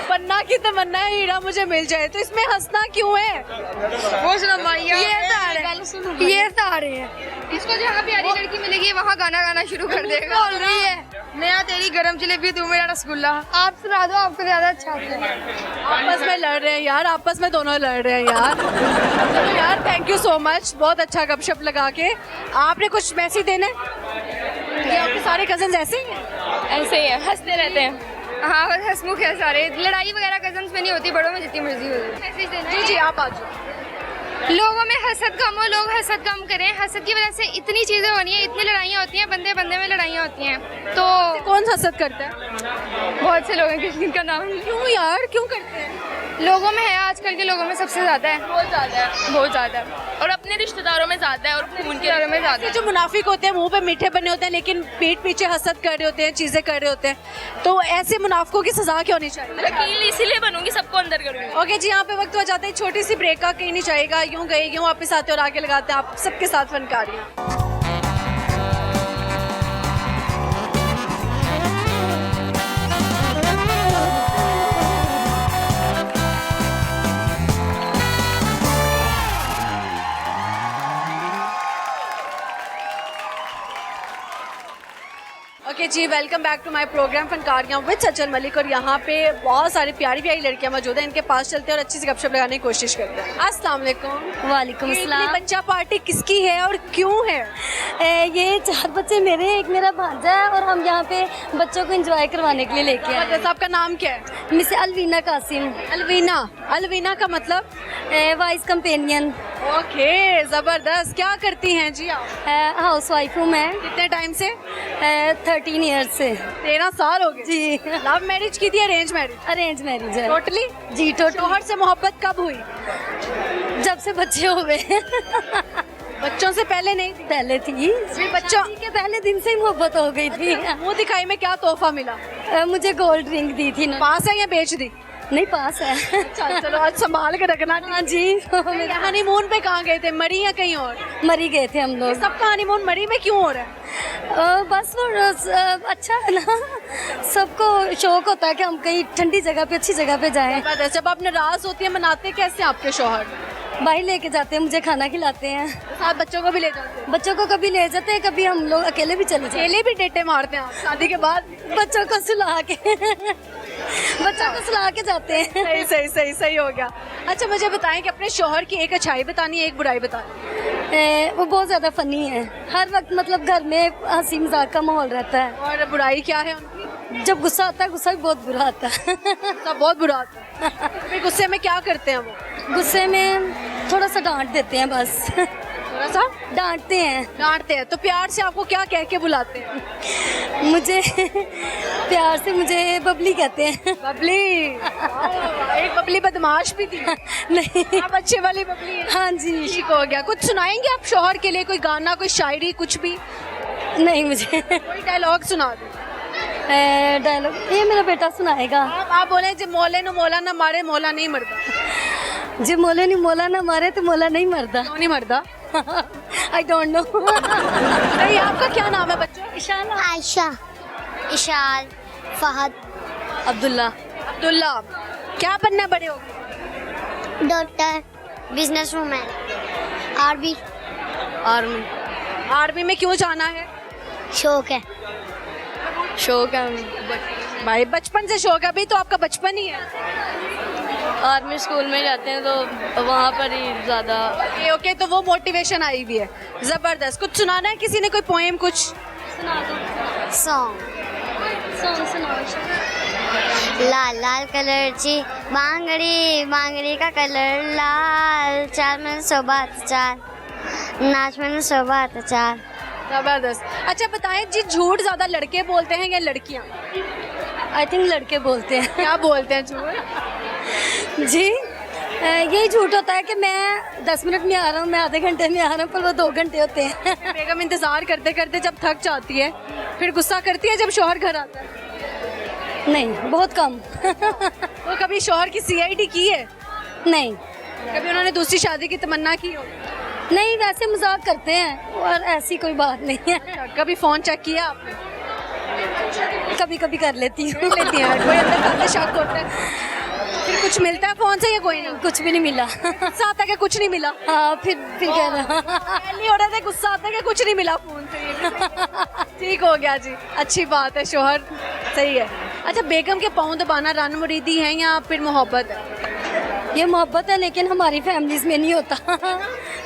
पन्ना की तमन्ना है हीरा मुझे मिल जाए, तो इसमें हंसना क्यों है? वो सुनो माइया, ये सारे हैं। इसको जहाँ प्यारी लड़की मिलेगी वहाँ गाना गाना शुरू कर देगा। बोल रही है मैं तेरी गरम जलेबी, तू मेरा रसगुल्ला। आप सुना दो, आपको ज्यादा अच्छा आता है। आपस में लड़ रहे हैं यार, आपस में दोनों लड़ रहे हैं यार। तो यार थैंक यू सो मच, बहुत अच्छा गपशप लगा के। आपने कुछ मैसेज देना है? ये आपके सारे कजन्स ऐसे ही हैं? ऐसे ही है, हंसते रहते हैं। हाँ बस हंसमुख है सारे। लड़ाई वगैरह कजन्स में नहीं होती, बड़ों में जितनी मर्जी होती। मैसेज देना है? जी आप आ जाओ। लोगों में हसद कम हो, लोग हसद कम करें। हसद की वजह से इतनी चीजें होनी है, इतनी लड़ाइयाँ होती हैं, बंदे बंदे में लड़ाइयाँ होती हैं। तो कौन हसद करता है? बहुत से लोग हैं, किसी का नाम क्यों यार, क्यों करते हैं? लोगों में है, आजकल के लोगों में सबसे ज्यादा है। बहुत ज्यादा और अपने रिश्तेदारों में ज्यादा है और खून के रिश्तेदारों में ज्यादा है। जो मुनाफिक होते हैं मुंह पे मीठे बने होते हैं लेकिन पीठ पीछे हसद कर रहे होते हैं, चीजें कर रहे होते हैं, तो ऐसे मुनाफिकों की सजा क्यों नहीं चाहिए? वकील इसीलिए बनूंगी, सबको अंदर करूंगी। ओके जी, यहाँ पे वक्त हो जाता है छोटी सी ब्रेक का, कहीं नहीं जाएगा, यूं गए यूं वापस आते और आगे लगाते हैं आप सबके साथ फनकारियाँ। ओके जी, welcome back to my program Funkariyan with Sajjan Malik. और यहाँ पे बहुत सारी प्यारी प्यारी लड़कियाँ मौजूद हैं, इनके पास चलते हैं और अच्छी सी गपशप लगाने की कोशिश करते हैं। अस्सलाम वालेकुम। वालेकुम अस्सलाम। इतनी बच्चा पार्टी किसकी है और क्यों है? ये 4 बच्चे मेरे हैं, एक मेरा भांजा है और हम यहाँ पे बच्चों को एंजॉय करवाने के लिए लेके आए हैं। आपका नाम क्या है? मिस अलवीना कासिम। अलवीना का मतलब? Vice companion. ओके, जबरदस्त। क्या करती हैं जी आप? हाउस वाइफ हूँ मैं। कितने टाइम से? 13 ईयर्स से। 13 साल हो गए जी। लव मैरिज की थी, अरेंज मैरिज? अरेंज मैरिज है। टोटली? जी टोटली। शौहर से मोहब्बत कब हुई? जब से बच्चे हो गए। बच्चों से पहले नहीं थी? पहले थी। बच्चों के पहले दिन से ही मोहब्बत हो गई थी। मुँह दिखाई में क्या तोहफा मिला? मुझे गोल्ड रिंग दी थी ना। पास है या बेच दी? नहीं पास है। चलो आज संभाल के रखना। हाँ जी। हनीमून पे कहाँ गए थे, मरी या कहीं और? मरी गए थे हम लोग। सबका हनीमून मरी में क्यों हो रहा है? बस वो अच्छा है ना, सबको शौक होता है कि हम कहीं ठंडी जगह पे, अच्छी जगह पे जाएं। जब आप नाराज होती है मनाते कैसे आपके शौहर? भाई लेके जाते हैं, मुझे खाना खिलाते हैं। साथ बच्चों को भी ले जाते हैं? बच्चों को कभी ले जाते हैं, कभी हम लोग अकेले भी चले जाते हैं। अकेले भी डेटे मारते हैं आप शादी के बाद? बच्चों को सुला के जाते हैं। सही हो गया। अच्छा मुझे बताएं कि अपने शौहर की एक अच्छाई बतानी है, एक बुराई बतानी। वो बहुत ज्यादा फनी है, हर वक्त मतलब घर में हंसी मजाक का माहौल रहता है। और बुराई क्या है उनकी? जब गुस्सा आता है, गुस्सा भी बहुत बुरा आता है। सब बहुत बुरा आता है। फिर गुस्से में क्या करते हैं वो? गुस्से में थोड़ा सा डांट देते हैं, बस थोड़ा सा डांटते हैं। तो प्यार से आपको क्या कह के बुलाते हैं? मुझे प्यार से मुझे बबली कहते हैं। बबली? एक बबली बदमाश भी थी? नहीं, आप अच्छे वाली बबली है। हाँ जी। ठीक हो गया। कुछ सुनाएंगे आप शौहर के लिए, कोई गाना, कोई शायरी, कुछ भी? नहीं, मुझे कोई डायलॉग सुना दो। डायलॉग ये मेरा बेटा सुनाएगा। आप बोले जब मौले नु मौला ना मारे, मौला नहीं मरता। जे मोला ना मारे तो मोला नहीं मरदा। क्यों नहीं मरदा? I don't know. नहीं, आपका क्या नाम है बच्चों? ईशान, आयशा, इशाल, फहद, अब्दुल्ला। अब्दुल्ला, क्या बनना बड़े होगे? Doctor, business women, army, army. Army में क्यों जाना है? शौक है। शौक है, भाई बचपन से शौक है, अभी तो आपका बचपन ही है। आर्मी स्कूल में जाते हैं तो वहाँ पर ही ज़्यादा। ओके, तो वो मोटिवेशन आई हुई है। जबरदस्त। कुछ सुनाना है किसी ने, कोई पोएम कुछ? सॉन्ग। लाल लाल कलरची बांगडी, बांगडी का कलर लाल, चार में सोबत चार, नाच में सोबत चार। जबरदस्त। अच्छा बताएं जी, झूठ ज्यादा लड़के बोलते हैं या लड़कियां? आई थिंक लड़के बोलते हैं। क्या बोलते हैं झूठ? जी, यही झूठ होता है कि मैं 10 मिनट में आ रहा हूँ, मैं आधे घंटे में आ रहा हूँ, पर वो 2 घंटे होते हैं। बेगम इंतजार करते करते जब थक जाती है, फिर गुस्सा करती है जब शौहर घर आता है? नहीं, बहुत कम। तो कभी शौहर की सीआईडी की है? नहीं, कभी उन्होंने दूसरी शादी की तमन्ना की हो? नहीं, वैसे मजाक करते हैं और ऐसी कोई बात नहीं है। कभी फोन चेक किया आपने? कभी कभी कर लेती हूँ। लेती है, कोई अंदर काफी शक होता है। फिर कुछ मिलता है फोन से या कोई नहीं? कुछ भी नहीं मिला। गुस्सा आता है कि कुछ नहीं मिला? हाँ, फिर कह रहा। पहली औरत है, गुस्सा आता है कि कुछ नहीं मिला फोन से। ठीक हो गया जी, अच्छी बात है, शौहर सही है। अच्छा, बेगम के पाँव दबाना रन मुरीदी है या फिर मोहब्बत है? ये मोहब्बत है, लेकिन हमारी फैमिलीज में नहीं होता।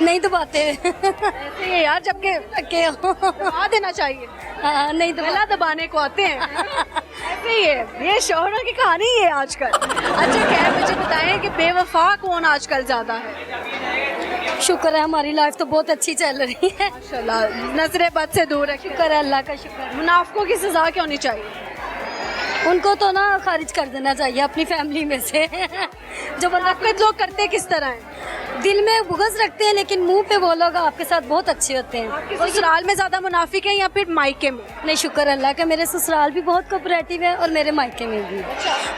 नहीं दबाते। ऐसे ही है यार, जबकि दबा देना चाहिए। हाँ, नहीं गला दबाने को आते हैं। ऐसे ही है, ये शौहरों की कहानी है आजकल। अच्छा खैर, मुझे बताएं कि बेवफा कौन आजकल ज्यादा है? शुक्र है, हमारी लाइफ तो बहुत अच्छी चल रही है। माशाल्लाह, नजरे बद से दूर रखें। शुक्र है, अल्लाह का शुक्र। मुनाफिकों की सजा क्या होनी चाहिए? उनको तो ना खारिज कर देना चाहिए अपनी फैमिली में से। जो मुनाफिक लोग करते किस तरह हैं? दिल में बुग़्ज़ रखते हैं, लेकिन मुंह पे वो लोग आपके साथ बहुत अच्छे होते हैं। ससुराल में ज्यादा मुनाफिक है या फिर मायके में? नहीं, शुक्र अल्लाह का, मेरे ससुराल भी बहुत कोऑपरेटिव है और मेरे मायके में भी।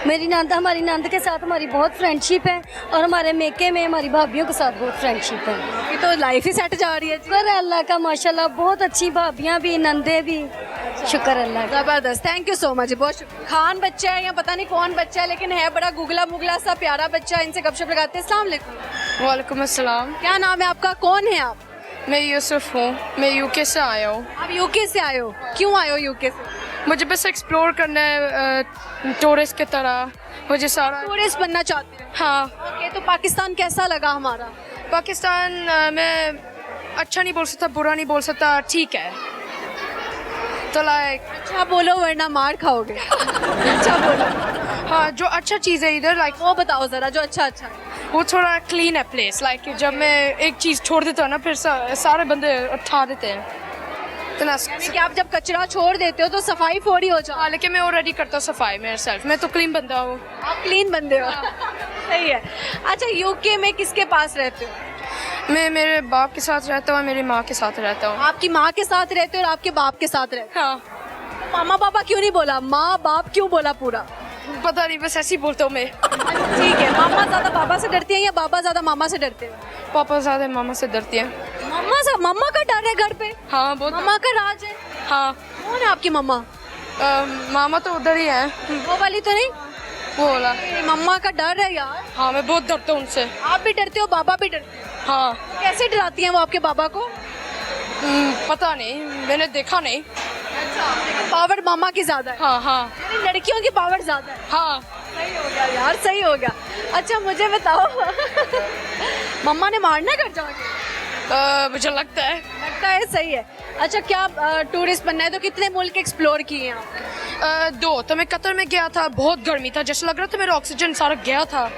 मेरी नंद, हमारी नंद के साथ हमारी बहुत फ्रेंडशिप है और हमारे मेके में हमारी भाभियों के साथ बहुत फ्रेंडशिप है। ये तो लाइफ ही सेट जा रही है। शुक्र है अल्लाह का, माशाल्लाह, बहुत अच्छी भाभियाँ भी, नंदे भी। शुक्र अल्लाह का। जबरदस्त, थैंक यू सो मच, बहुत शुक्रिया। खान बच्चा है या पता नहीं कौन बच्चा है, लेकिन है बड़ा गुगला मुगला सा प्यारा बच्चा। इनसे गपशप लगाते हैं। अस्सलाम वालेकुम। वालेकुम अस्सलाम। क्या नाम है आपका? कौन है आप? मैं यूसुफ हूँ, मैं यूके से आया हूँ। आप यूके से आए हो? क्यों आए हो यूके से? मुझे बस एक्सप्लोर करना है, टूरिस्ट की तरह, मुझे सारा। टूरिस्ट बनना चाहते हैं? हाँ। ओके, तो पाकिस्तान कैसा लगा हमारा? पाकिस्तान में अच्छा नहीं बोल सकता, बुरा नहीं बोल सकता, ठीक है। तो लाइक अच्छा बोलो वरना मार खाओगे। अच्छा बोलो। हाँ, जो अच्छा चीज़ है इधर, लाइक वो बताओ जरा जो अच्छा अच्छा है। वो थोड़ा क्लीन है प्लेस। लाइक जब मैं एक चीज़ छोड़ देता हूँ ना, फिर सारे बंदे उठा देते हैं। तो ना, यानी कि आप जब कचरा छोड़ देते हो तो सफाई फौरी हो जाए। हाँ, लेकिन मैं ऑलरेडी करता हूँ सफाई मेरे सेल्फ, मैं तो क्लीन बंदा हूँ। आप क्लीन बंदे हो। सही है। अच्छा, यूके में किसके पास रहते हो? मैं मेरे बाप के साथ रहता हूँ, मेरी माँ के साथ रहता हूँ। आपकी माँ के साथ रहते हो और आपके बाप के साथ रहते हाँ। हो? मामा पापा क्यों नहीं बोला? माँ बाप क्यों बोला पूरा? पता नहीं, बस ऐसे ही बोलता हूँ मैं। ठीक है। मामा ज्यादा पापा से डरती है या पापा ज्यादा मामा से डरते हैं? पापा ज़्यादा मामा से डरती हैं। मम्मा का डर है घर पे? हाँ, बहुत। मम्मा का राज है? हाँ। कौन है आपकी मम्मा? मामा तो उधर ही है, वो वाली तो नहीं? वो वाला। मम्मा का डर है यार। हाँ, मैं बहुत डरता हूँ उनसे। आप भी डरते हो, बाबा भी डरते हैं? हाँ। कैसे डराती हैं वो आपके बाबा को? पता नहीं, मैंने देखा नहीं। पावर मामा की ज्यादा है? हाँ हाँ। यानी लड़कियों की पावर ज्यादा है? हाँ। सही हो गया यार, सही हो गया। अच्छा मुझे बताओ, मम्मा ने मारना कर जाओगे? मुझे लगता है सही है। अच्छा, क्या टूरिस्ट बनना है तो कितने मुल्क एक्सप्लोर किए हैं आप? 2 तो मैं कतर में गया था, बहुत गर्मी था, जैसे लग रहा था मेरा ऑक्सीजन सारा गया था।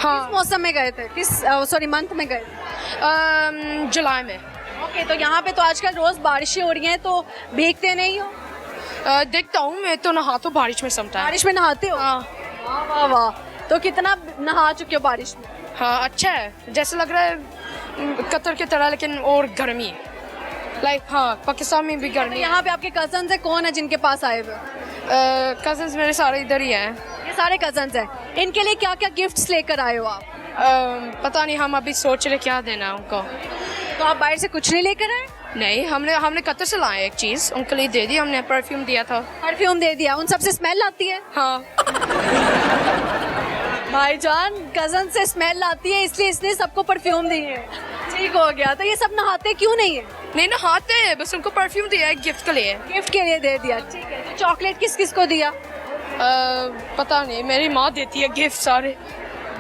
हाँ। किस मौसम में गए थे? किस मंथ में गए थे? जुलाई में। ओके, तो यहाँ पे तो आजकल रोज बारिशें हो रही हैं, तो भीगते नहीं हो? देखता हूँ, मैं तो नहाता हूँ बारिश में समटाइम। बारिश में नहाते हो? हाँ। वाह वाह वाह। तो कितना नहा चुके हो बारिश में? हाँ, अच्छा है, जैसे लग रहा है कतर की तरह, लेकिन और गर्मी है। लाइक हाँ, पाकिस्तान में भी गर्मी है। यहाँ पे आपके कजन्स है, कौन है जिनके पास आए हुए? कजन्स मेरे सारे इधर ही हैं। ये सारे कजन्स हैं। इनके लिए क्या क्या गिफ्ट्स लेकर आए हो आप? पता नहीं, हम अभी सोच रहे क्या देना है उनको। तो आप बाहर से कुछ नहीं लेकर आए? नहीं, हमने कतर से लाए एक चीज़, उनके लिए दे दी हमने, परफ्यूम दिया था। परफ्यूम दे दिया, उन सबसे स्मेल आती है? हाँ। भाईजान कजन से स्मेल आती है इसलिए इसने सबको परफ्यूम दिए हैं। ठीक हो गया। तो ये सब नहाते क्यों नहीं है? नहीं नहाते हैं, बस उनको परफ्यूम दिया है गिफ्ट के लिए। गिफ्ट के लिए दे दिया, ठीक है। तो चॉकलेट किस किस को दिया? पता नहीं, मेरी माँ देती है गिफ्ट सारे।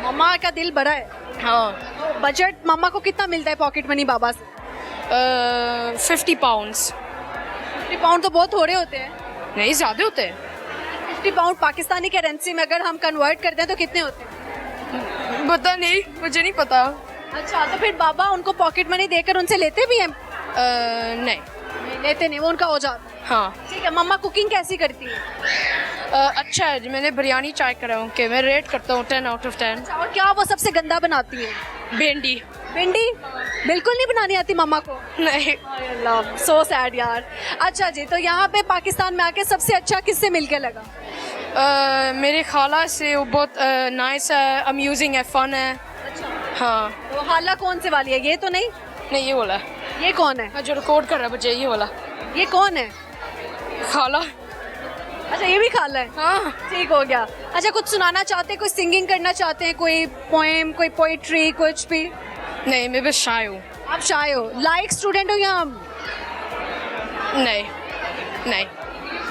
मम्मा का दिल बड़ा है। हाँ। तो बजट मम्मा को कितना मिलता है पॉकेट मनी बाबा से? 50 पाउंड्स। 50 पाउंड तो बहुत थोड़े होते हैं। नहीं, ज़्यादा होते हैं। 50 पाउंड पाकिस्तानी करेंसी में अगर हम कन्वर्ट करते हैं तो कितने होते हैं? पता नहीं, मुझे नहीं पता। अच्छा, तो फिर बाबा उनको पॉकेट मनी देकर उनसे लेते भी हैं? नहीं लेते नहीं, वो उनका हो जाता है। हाँ। ठीक है। मम्मा कुकिंग कैसी करती है? अच्छा है, मैंने बिरयानी ट्राई करा है उनके, मैं रेट करता हूँ 10 out of 10। और क्या वो सबसे गंदा बनाती है? भिंडी। भिंडी बिल्कुल नहीं बनानी आती मम्मा को? नहीं। अल्लाह, सो सैड यार। अच्छा जी, तो यहाँ पे पाकिस्तान में आके सबसे अच्छा किससे मिलके लगा? मेरे खाला से, वो बहुत नाइस है, अम्यूजिंग है, फन है। अच्छा। हाँ। तो खाला कौन से वाली है? ये तो नहीं? नहीं, ये वाला। ये कौन है? हाँ, जो रिकॉर्ड कर रहा है मुझे, ये वाला। ये कौन है? खाला। अच्छा, ये भी खाला है। हाँ। ठीक हो गया। अच्छा, कुछ सुनाना चाहते हैं, कोई सिंगिंग करना चाहते हैं, कोई पोएम, कोई पोइट्री, कुछ भी? नहीं, मैं बस शाय हूँ। आप शाय हो? लाइक स्टूडेंट हो या? नहीं नहीं।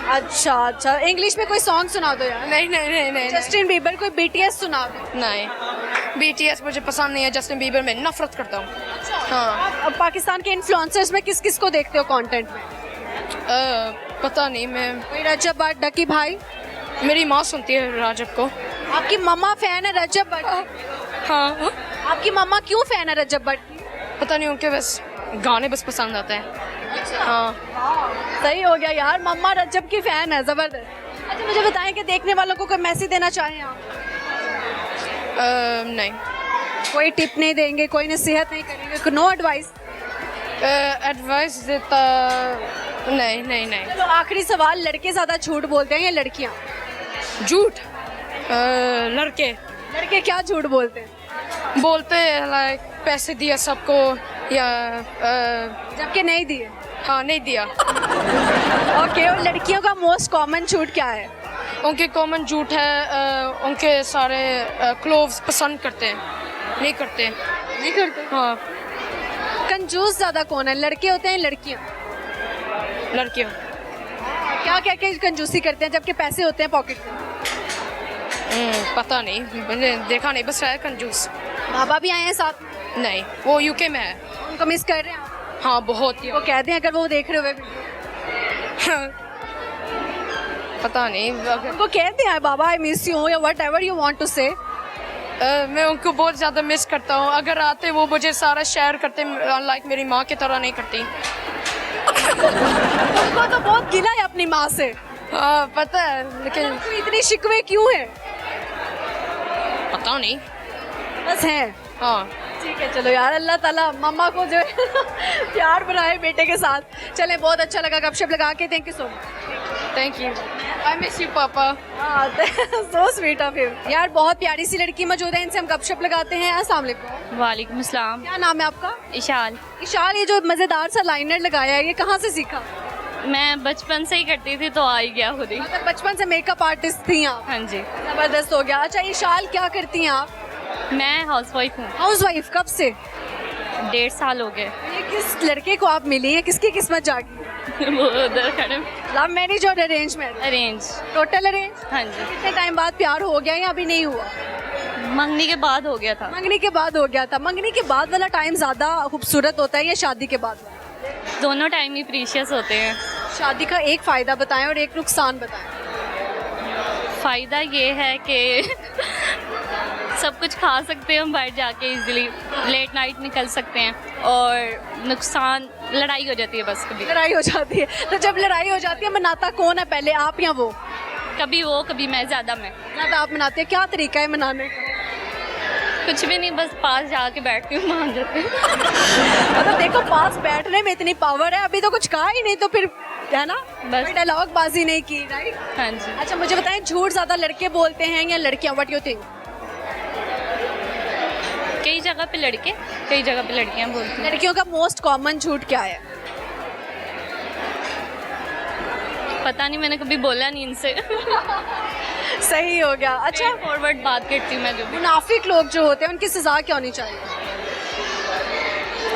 अच्छा अच्छा, इंग्लिश में कोई सॉन्ग सुना दो यार। नहीं नहीं नहीं नहीं। जस्टिन बीबर, कोई बीटीएस सुना दो। नहीं, बीटीएस मुझे पसंद नहीं है, जस्टिन बीबर में नफरत करता हूँ। हाँ। अब पाकिस्तान के इन्फ्लुएंसर्स में किस किस को देखते हो कंटेंट में? पता नहीं, मैं कोई रजब भट्ट, डकी भाई? मेरी माँ सुनती है राजब को। आपकी मम्मा फैन है रजब भट्ट? हाँ। आपकी मम्मा क्यों फैन है रजब भट्ट की? पता नहीं, उनके बस गाने बस पसंद आते हैं। हाँ। सही हो गया यार, मम्मा रजब की फैन है, जबरदस्त। अच्छा, मुझे बताएं कि देखने वालों को कोई मैसेज देना चाहें आप? नहीं। कोई टिप नहीं देंगे, कोई नसीहत नहीं करेंगे, नो एडवाइस? एडवाइस देता नहीं नहीं नहीं। चलो आखिरी सवाल, लड़के ज़्यादा झूठ बोलते हैं या लड़कियाँ? झूठ। लड़के। लड़के क्या झूठ बोलते हैं? बोलते हैं लाइक पैसे दिया सबको, या जबकि नहीं दिए। हाँ, नहीं दिया। ओके। और लड़कियों का मोस्ट कॉमन झूठ क्या है? उनके कॉमन झूठ है, उनके सारे क्लोथ्स पसंद करते हैं, नहीं करते। नहीं करते? हाँ। कंजूस ज़्यादा कौन है, लड़के होते हैं लड़कियाँ? लड़कियों। क्या क्या क्या कंजूसी करते हैं जबकि पैसे होते हैं पॉकेट में? पता नहीं, मैंने देखा नहीं, बस है कंजूस। बाबा भी आए हैं साथ में? नहीं, वो यूके में है। उनको मिस कर रहे हैं आप? हाँ, बहुत ही। वो कह दें अगर वो देख रहे हुए भी। पता नहीं, उनको कह दें बाबा आई मिस यू या whatever you want to say. मैं उनको बहुत ज़्यादा मिस करता हूँ। अगर आते वो मुझे सारा शेयर करते, लाइक मेरी माँ की तरह नहीं करती। उनको तो बहुत गिला है अपनी माँ से। हाँ, पता है, लेकिन आपको इतनी शिकवे क्यों है? पता नहीं, बस हैं। हाँ। ठीक है, चलो यार, अल्लाह ताला मम्मा को जो है प्यार बनाए बेटे के साथ। चले, बहुत अच्छा लगा गपशप लगा के। Thank you so much. Thank you. I miss you papa. So sweet of you यार। बहुत प्यारी सी लड़की मौजूद है, इनसे हम गपशप लगाते हैं। अस्सलाम वालेकुम। वालेकुम अस्सलाम। क्या नाम है आपका? इशाल। इशाल, ये जो मज़ेदार सा लाइनर लगाया है, ये कहाँ से सीखा? मैं बचपन से ही करती थी तो आ ही गया खुद ही। मतलब बचपन से मेकअप आर्टिस्ट थी आप? हाँ जी। जबरदस्त हो गया। अच्छा इशाल, क्या करती हैं आप? मैं हाउसवाइफ हूँ। हाउसवाइफ? कब से? 1.5 साल हो गए। ये किस लड़के को आप मिली हैं, किसकी किस्मत जागी? वो उधर खड़े। लव मैरिज और arrange marriage? Arrange. Total arrange? हाँ जी। कितने टाइम बाद प्यार हो गया या अभी नहीं हुआ? मंगनी के बाद हो गया था। मंगनी के बाद हो गया था। मंगनी के बाद वाला टाइम ज्यादा खूबसूरत होता है या शादी के बाद वाला? दोनों टाइम ही प्रीशियस होते हैं। शादी का एक फायदा बताएं और एक नुकसान बताएं। फ़ायदा ये है कि सब कुछ खा सकते हैं हम बाहर जाके इजीली, लेट नाइट निकल सकते हैं। और नुकसान लड़ाई हो जाती है, बस कभी लड़ाई हो जाती है। तो जब लड़ाई हो जाती है मनाता कौन है पहले, आप या वो? कभी वो कभी मैं, ज़्यादा मैं। ज़्यादा आप मनाते हैं? क्या तरीका है मनाने का? कुछ भी नहीं, बस पास जाके बैठती हूँ, मान जाते हैं। मतलब देखो, पास बैठने में इतनी पावर है, अभी तो कुछ कहा ही नहीं, तो फिर है ना, बस डायलॉग बाजी नहीं की, राइट? हाँ जी। अच्छा मुझे बताएं, झूठ ज़्यादा लड़के बोलते हैं या लड़कियाँ? What you think? कई जगह पे लड़के, कई जगह पे लड़कियां बोलती हैं। लड़कियों का मोस्ट कॉमन झूठ क्या है? पता नहीं, मैंने कभी बोला नहीं इनसे। सही हो गया। अच्छा, फॉरवर्ड बात करती हूँ मैं जो भी। मुनाफिक लोग जो होते हैं उनकी सजा क्या होनी चाहिए?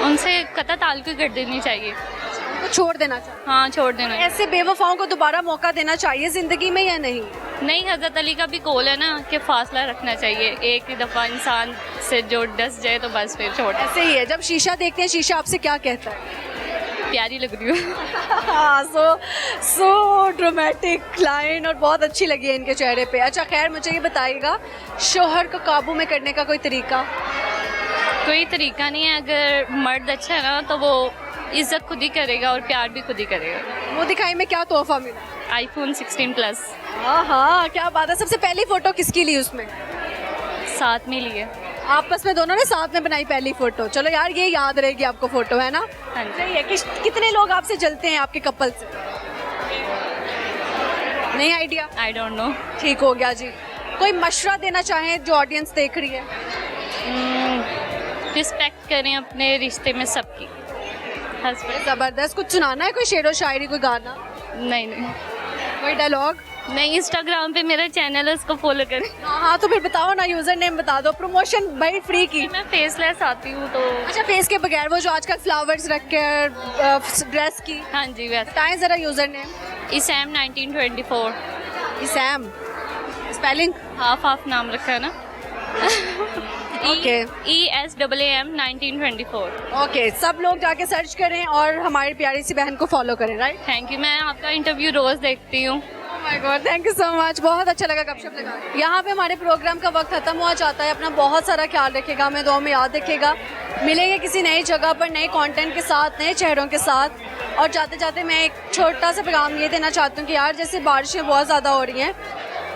उनसे कतई ताल्लुक कर देनी चाहिए। उनको छोड़ देना चाहिए। हाँ, छोड़ देना। ऐसे बेवफाओं को दोबारा मौका देना चाहिए जिंदगी में या नहीं? नहीं, हजरत अली का भी कौल है ना कि फासला रखना चाहिए। एक ही दफ़ा इंसान से जो डस जाए तो बस फिर छोड़। ऐसे ही है, जब शीशा देखते हैं शीशा आपसे क्या कहता है? प्यारी लग रही सो हो। ड्रामेटिक लाइन और बहुत अच्छी लगी है इनके चेहरे पे। अच्छा खैर, मुझे ये बताइएगा, शोहर को काबू में करने का कोई तरीका? कोई तरीका नहीं है। अगर मर्द अच्छा है ना तो वो इज्जत खुद ही करेगा और प्यार भी खुद ही करेगा। वो दिखाई में क्या तोहफा मिला? iPhone 16 plus. हाँ, क्या बात है। सबसे पहली फोटो किसकी ली उसमें? साथ में लिए। आपस में दोनों ने साथ में बनाई पहली फोटो। चलो यार, ये याद रहेगी आपको फोटो, है ना? हाँ जी। सही है। कितने लोग आपसे जलते हैं आपके कपल से? नहीं आइडिया? I don't know. ठीक हो गया जी। कोई मशवरा देना चाहें जो ऑडियंस देख रही है? रिस्पेक्ट करें अपने रिश्ते में सबकी। हस्बैंड। जबरदस्त। कुछ सुनाना है? कोई शेरो शायरी, कोई गाना? नहीं नहीं कोई डायलॉग? नहीं। इंस्टाग्राम पे मेरा चैनल है, उसको फॉलो करें। हाँ, तो फिर बताओ ना, यूजर नेम बता दो। प्रमोशन भाई फ्री की। मैं फेसलेस आती हूँ तो। अच्छा, फेस के बगैर वो जो आजकल फ्लावर्स रख के ड्रेस की। हाँ जी, वैसे। बताएं जरा यूजर नेम। इसैम 1924। इसैम स्पेलिंग? हाफ नाम रखा है ना। ओके। ESAAM 1924। ओके, सब लोग जाके सर्च करें और हमारी प्यारी सी बहन को फॉलो करें, राइट? Thank you. मैं आपका इंटरव्यू रोज देखती हूँ। My God, thank you so much. बहुत अच्छा लगा गपशप लगा। यहाँ पे हमारे प्रोग्राम का वक्त खत्म हुआ चाहता है। अपना बहुत सारा ख्याल रखेगा, हमें दुआ में याद रखेगा। मिलेंगे किसी नई जगह पर, नए कंटेंट के साथ, नए चेहरों के साथ। और जाते जाते मैं एक छोटा सा पैगाम ये देना चाहती हूँ कि यार, जैसे बारिशें बहुत ज़्यादा हो रही हैं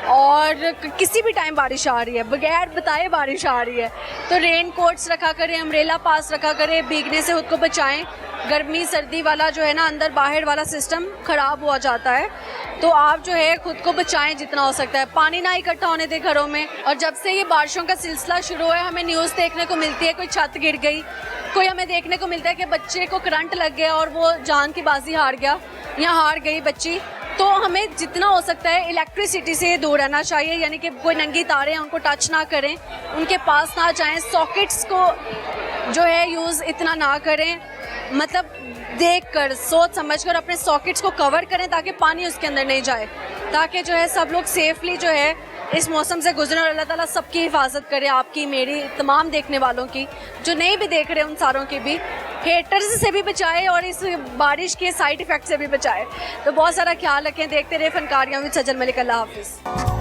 और किसी भी टाइम बारिश आ रही है, बगैर बताए बारिश आ रही है, तो रेन कोट्स रखा करें, अम्ब्रेला पास रखा करें, भीगने से खुद को बचाएं। गर्मी सर्दी वाला जो है ना, अंदर बाहर वाला सिस्टम ख़राब हुआ जाता है, तो आप जो है खुद को बचाएं जितना हो सकता है। पानी ना इकट्ठा होने दें घरों में। और जब से ये बारिशों का सिलसिला शुरू है, हमें न्यूज़ देखने को मिलती है, कोई छत गिर गई, कोई हमें देखने को मिलता है कि बच्चे को करंट लग गया और वो जान की बाजी हार गया या हार गई बच्ची। तो हमें जितना हो सकता है इलेक्ट्रिसिटी से दूर रहना चाहिए, यानी कि कोई नंगी तारें हैं उनको टच ना करें, उनके पास ना जाएं। सॉकेट्स को जो है यूज़ इतना ना करें, मतलब देख कर सोच समझ कर अपने सॉकेट्स को कवर करें ताकि पानी उसके अंदर नहीं जाए, ताकि जो है सब लोग सेफली जो है इस मौसम से गुजरें। और अल्लाह ताला सबकी हिफाजत करे, आपकी, मेरी, तमाम देखने वालों की, जो नहीं भी देख रहे उन सारों की भी। हेटर्स से भी बचाए और इस बारिश के साइड इफ़ेक्ट से भी बचाए। तो बहुत सारा ख्याल रखें। देखते रहे फनकारियाँ विद सजल मलिक। अल्लाह हाफिज़।